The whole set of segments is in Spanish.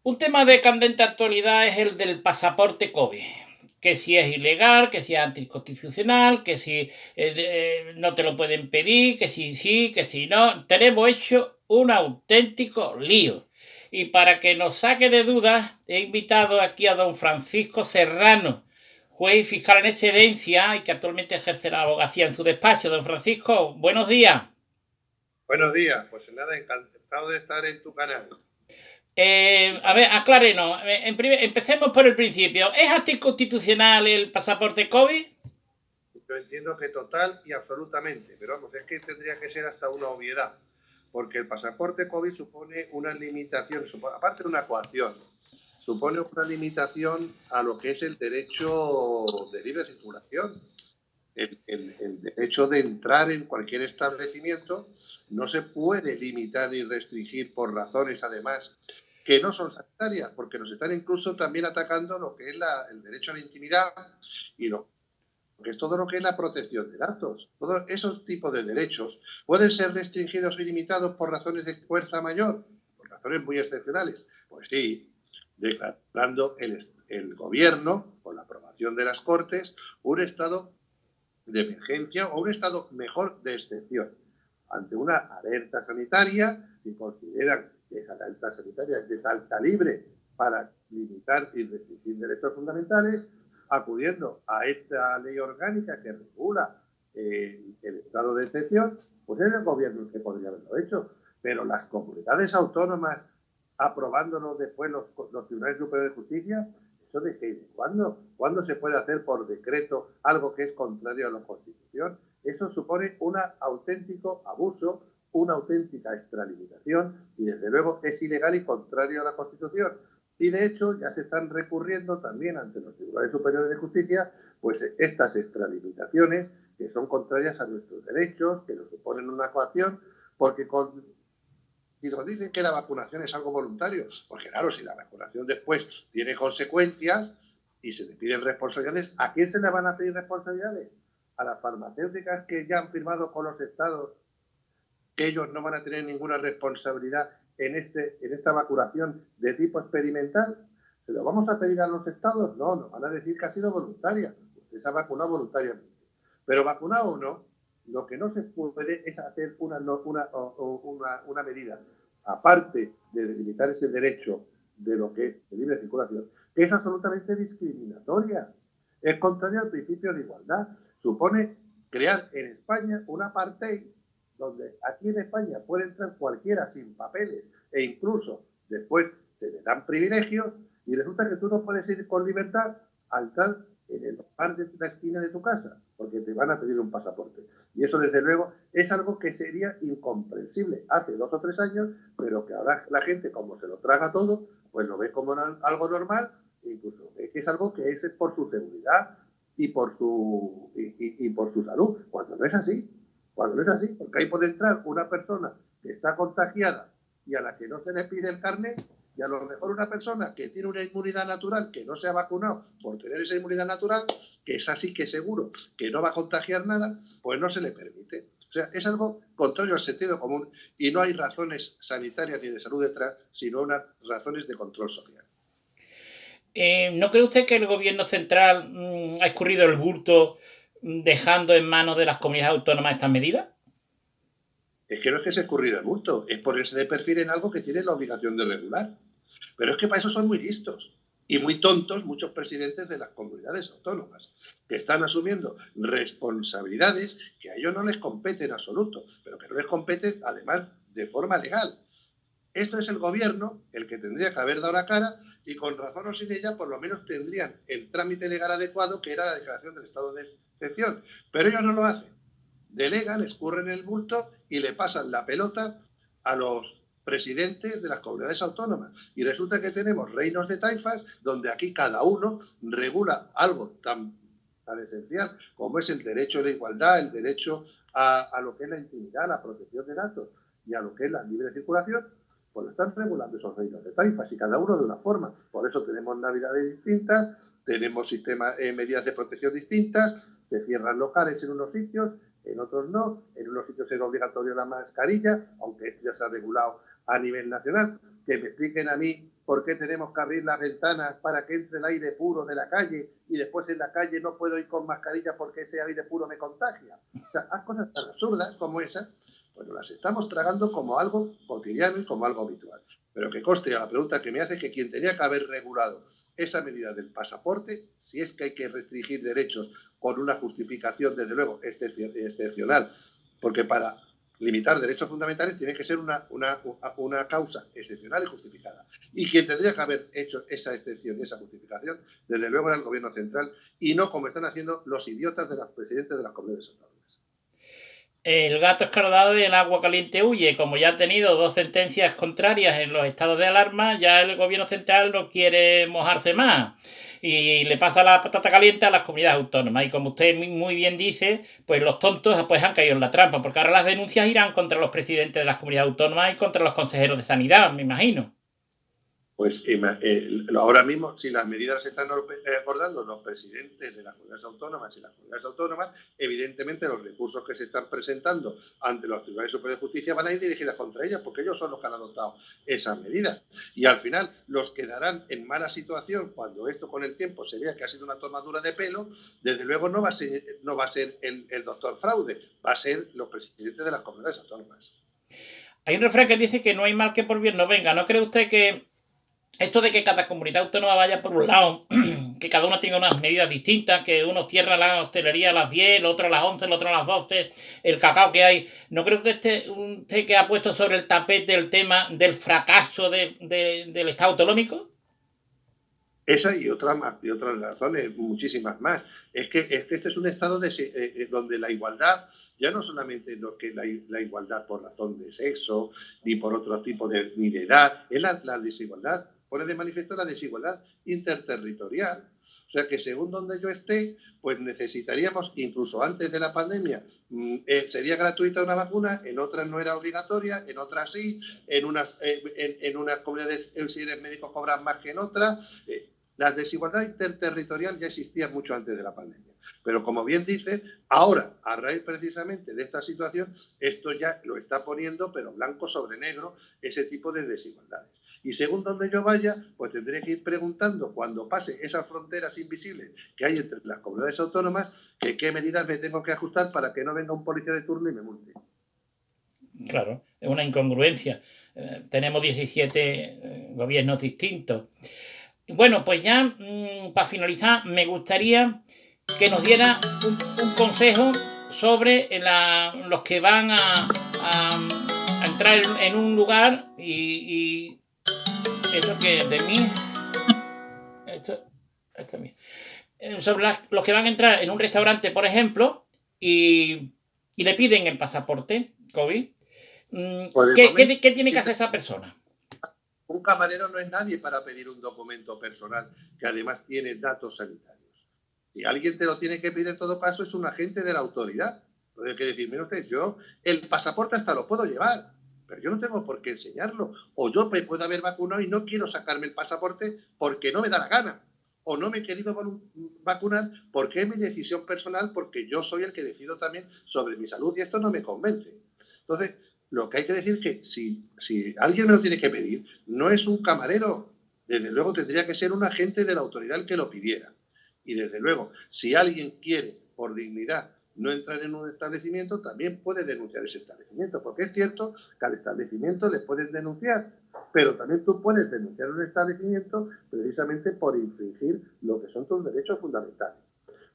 Un tema de candente actualidad es el del pasaporte COVID. Que si es ilegal, que si es anticonstitucional, que si no te lo pueden pedir, que si sí, que si no. Tenemos hecho un auténtico lío. Y para que nos saque de dudas, he invitado aquí a don Francisco Serrano, juez y fiscal en excedencia y que actualmente ejerce la abogacía en su despacho. Don Francisco, buenos días. Buenos días, pues nada, encantado de estar en tu canal. A ver, aclárenos. Empecemos por el principio. ¿Es anticonstitucional el pasaporte COVID? Yo entiendo que total y absolutamente, pero vamos, es que tendría que ser hasta una obviedad, porque el pasaporte COVID supone una limitación, aparte de una coacción, supone una limitación a lo que es el derecho de libre circulación. El derecho de entrar en cualquier establecimiento no se puede limitar ni restringir por razones, además, que no son sanitarias, porque nos están incluso también atacando lo que es el derecho a la intimidad y lo que es todo lo que es la protección de datos. Todos esos tipos de derechos pueden ser restringidos y limitados por razones de fuerza mayor, por razones muy excepcionales. Pues sí, declarando el gobierno, con la aprobación de las Cortes, un estado de emergencia o un estado mejor de excepción. Ante una alerta sanitaria, si consideran que esa alerta sanitaria es de tal calibre para limitar y restringir derechos fundamentales, acudiendo a esta ley orgánica que regula el estado de excepción, pues es el gobierno el que podría haberlo hecho. Pero las comunidades autónomas aprobándolo después los tribunales superiores de justicia, ¿eso de qué? ¿Cuándo se puede hacer por decreto algo que es contrario a la Constitución? Eso supone un auténtico abuso, una auténtica extralimitación y desde luego es ilegal y contrario a la Constitución. Y de hecho ya se están recurriendo también ante los tribunales superiores de justicia pues estas extralimitaciones que son contrarias a nuestros derechos, que nos suponen una coacción, porque y nos dicen que la vacunación es algo voluntario, porque claro, si la vacunación después tiene consecuencias y se le piden responsabilidades, ¿a quién se le van a pedir responsabilidades? A las farmacéuticas que ya han firmado con los estados que ellos no van a tener ninguna responsabilidad en esta vacunación de tipo experimental. ¿Se lo vamos a pedir a los estados? No, nos van a decir que ha sido voluntaria. Usted se ha vacunado voluntariamente. Pero vacunado o no, lo que no se puede es hacer una medida, aparte de limitar ese derecho de lo que es de libre circulación, que es absolutamente discriminatoria. Es contraria al principio de igualdad. Supone crear en España un apartheid donde aquí en España puede entrar cualquiera sin papeles e incluso después se le dan privilegios y resulta que tú no puedes ir con libertad al tal en el bar de la esquina de tu casa porque te van a pedir un pasaporte. Y eso desde luego es algo que sería incomprensible hace 2 o 3 años, pero que ahora la gente como se lo traga todo, pues lo ve como algo normal e incluso ve que es algo que es por su seguridad y por su salud, cuando no es así. Cuando no es así, porque ahí puede entrar una persona que está contagiada y a la que no se le pide el carnet, y a lo mejor una persona que tiene una inmunidad natural, que no se ha vacunado por tener esa inmunidad natural, que es así que seguro que no va a contagiar nada, pues no se le permite. O sea, es algo contrario al sentido común y no hay razones sanitarias ni de salud detrás, sino unas razones de control social. ¿No cree usted que el gobierno central ha escurrido el bulto dejando en manos de las comunidades autónomas estas medidas? Es que no es que se escurrido el bulto, es ponerse de perfil en algo que tiene la obligación de regular. Pero es que para eso son muy listos y muy tontos muchos presidentes de las comunidades autónomas, que están asumiendo responsabilidades que a ellos no les competen en absoluto, pero que no les competen además de forma legal. Esto es el gobierno el que tendría que haber dado la cara y con razón o sin ella por lo menos tendrían el trámite legal adecuado que era la declaración del estado de excepción. Pero ellos no lo hacen. Delegan, escurren el bulto y le pasan la pelota a los presidentes de las comunidades autónomas. Y resulta que tenemos reinos de taifas donde aquí cada uno regula algo tan esencial como es el derecho a la igualdad, el derecho a lo que es la intimidad, la protección de datos y a lo que es la libre circulación, pues lo están regulando esos reinos de taifas y cada uno de una forma. Por eso tenemos navidades distintas, tenemos sistemas, medidas de protección distintas, se cierran locales en unos sitios, en otros no, en unos sitios es obligatorio la mascarilla, aunque esto ya se ha regulado a nivel nacional. que me expliquen a mí por qué tenemos que abrir las ventanas para que entre el aire puro de la calle y después en la calle no puedo ir con mascarilla porque ese aire puro me contagia. O sea, hay cosas tan absurdas como esas, bueno, las estamos tragando como algo cotidiano y como algo habitual. Pero que conste a la pregunta que me hace que quien tenía que haber regulado esa medida del pasaporte, si es que hay que restringir derechos con una justificación, desde luego, excepcional, porque para limitar derechos fundamentales tiene que ser una causa excepcional y justificada. Y quien tendría que haber hecho esa excepción y esa justificación, desde luego, era el gobierno central, y no como están haciendo los idiotas de los presidentes de las comunidades autónomas. El gato escaldado y el agua caliente huye. Como ya ha tenido 2 sentencias contrarias en los estados de alarma, ya el gobierno central no quiere mojarse más. Y le pasa la patata caliente a las comunidades autónomas. Y como usted muy bien dice, pues los tontos pues han caído en la trampa, porque ahora las denuncias irán contra los presidentes de las comunidades autónomas y contra los consejeros de sanidad, me imagino. Pues ahora mismo, si las medidas se están acordando los presidentes de las comunidades autónomas y las comunidades autónomas, evidentemente los recursos que se están presentando ante los tribunales superiores de justicia van a ir dirigidas contra ellas, porque ellos son los que han adoptado esas medidas. Y al final los quedarán en mala situación cuando esto con el tiempo se vea que ha sido una tomadura de pelo. Desde luego no va a ser el doctor Fraude, va a ser los presidentes de las comunidades autónomas. Hay un refrán que dice que no hay mal que por bien no venga. ¿No cree usted que esto de que cada comunidad autónoma vaya por un lado, que cada uno tenga unas medidas distintas, que uno cierra la hostelería a las 10, el otro a las 11, el otro a las 12, el cacao que hay? ¿No creo que usted que ha puesto sobre el tapete el tema del fracaso del Estado autonómico? Esa y otras razones, muchísimas más. Es que este es un estado donde la igualdad ya no solamente lo que la igualdad por razón de sexo, ni por otro tipo ni de edad, es la desigualdad, pone de manifiesto la desigualdad interterritorial. O sea que según donde yo esté, pues necesitaríamos, incluso antes de la pandemia, sería gratuita una vacuna, en otras no era obligatoria, en otras sí, en unas comunidades auxiliares médicos cobran más que en otras. La desigualdad interterritorial ya existía mucho antes de la pandemia. Pero como bien dice, ahora, a raíz precisamente de esta situación, esto ya lo está poniendo, pero blanco sobre negro, ese tipo de desigualdades. Y según donde yo vaya, pues tendré que ir preguntando, cuando pase esas fronteras invisibles que hay entre las comunidades autónomas, que qué medidas me tengo que ajustar para que no venga un policía de turno y me multe. Claro, es una incongruencia. Tenemos 17 gobiernos distintos. Bueno, pues ya para finalizar, me gustaría que nos diera un consejo sobre los que van a entrar en un lugar y eso que de mí, esto es mío. Sobre los que van a entrar en un restaurante, por ejemplo, y le piden el pasaporte COVID. ¿Qué tiene que hacer esa persona? Un camarero no es nadie para pedir un documento personal que además tiene datos sanitarios. Si alguien te lo tiene que pedir en todo caso es un agente de la autoridad. Entonces hay que decir, mire usted, yo el pasaporte hasta lo puedo llevar, pero yo no tengo por qué enseñarlo. O yo me puedo haber vacunado y no quiero sacarme el pasaporte porque no me da la gana. O no me he querido vacunar porque es mi decisión personal, porque yo soy el que decido también sobre mi salud y esto no me convence. Entonces, lo que hay que decir es que si alguien me lo tiene que pedir, no es un camarero. Desde luego tendría que ser un agente de la autoridad el que lo pidiera. Y desde luego, si alguien quiere, por dignidad, no entrar en un establecimiento, también puede denunciar ese establecimiento, porque es cierto que al establecimiento le pueden denunciar, pero también tú puedes denunciar un establecimiento precisamente por infringir lo que son tus derechos fundamentales.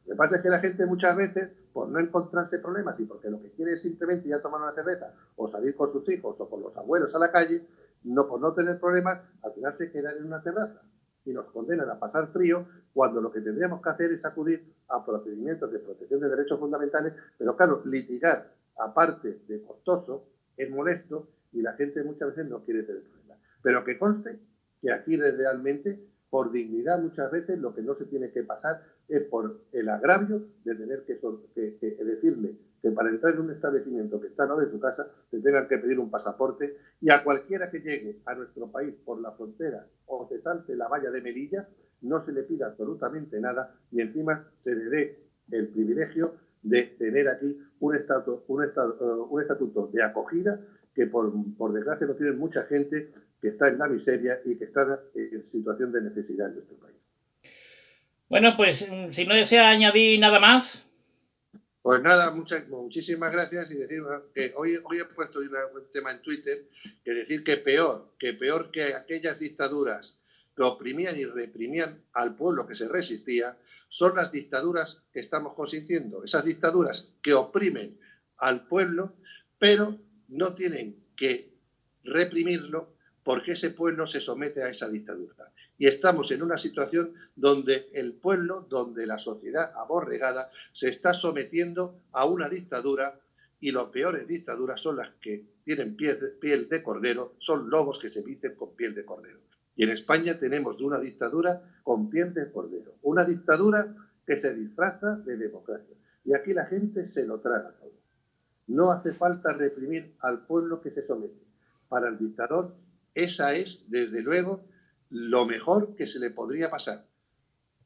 Lo que pasa es que la gente muchas veces, por no encontrarse problemas y porque lo que quiere es simplemente ir a tomar una cerveza o salir con sus hijos o con los abuelos a la calle, por no tener problemas, al final se quedan en una terraza y nos condenan a pasar frío cuando lo que tendríamos que hacer es acudir a procedimientos de protección de derechos fundamentales, pero claro, litigar, aparte de costoso, es molesto y la gente muchas veces no quiere tener problemas. Pero que conste que aquí realmente, por dignidad, muchas veces lo que no se tiene que pasar es por el agravio de tener que decirle que para entrar en un establecimiento que está no de su casa te tengan que pedir un pasaporte, y a cualquiera que llegue a nuestro país por la frontera o se salte la valla de Melilla no se le pida absolutamente nada y encima se le dé el privilegio de tener aquí un estatuto de acogida que por desgracia lo tiene mucha gente que está en la miseria y que está en situación de necesidad en nuestro país. Bueno, pues si no desea añadir nada más. Pues nada, muchísimas gracias y decir que hoy he puesto un tema en Twitter que decir que peor que aquellas dictaduras que oprimían y reprimían al pueblo que se resistía son las dictaduras que estamos consintiendo, esas dictaduras que oprimen al pueblo pero no tienen que reprimirlo porque ese pueblo se somete a esa dictadura. Y estamos en una situación donde el pueblo, donde la sociedad aborregada se está sometiendo a una dictadura y las peores dictaduras son las que tienen piel de cordero, son lobos que se visten con piel de cordero. Y en España tenemos una dictadura con piel de cordero, una dictadura que se disfraza de democracia. Y aquí la gente se lo traga todo. No hace falta reprimir al pueblo que se somete. Para el dictador, esa es, desde luego, lo mejor que se le podría pasar.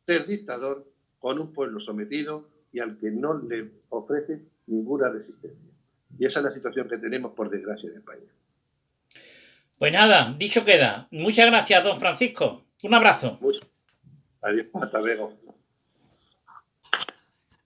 Ser dictador con un pueblo sometido y al que no le ofrece ninguna resistencia. Y esa es la situación que tenemos, por desgracia, en España. Pues nada, dicho queda. Muchas gracias, don Francisco. Un abrazo. Adiós, hasta luego.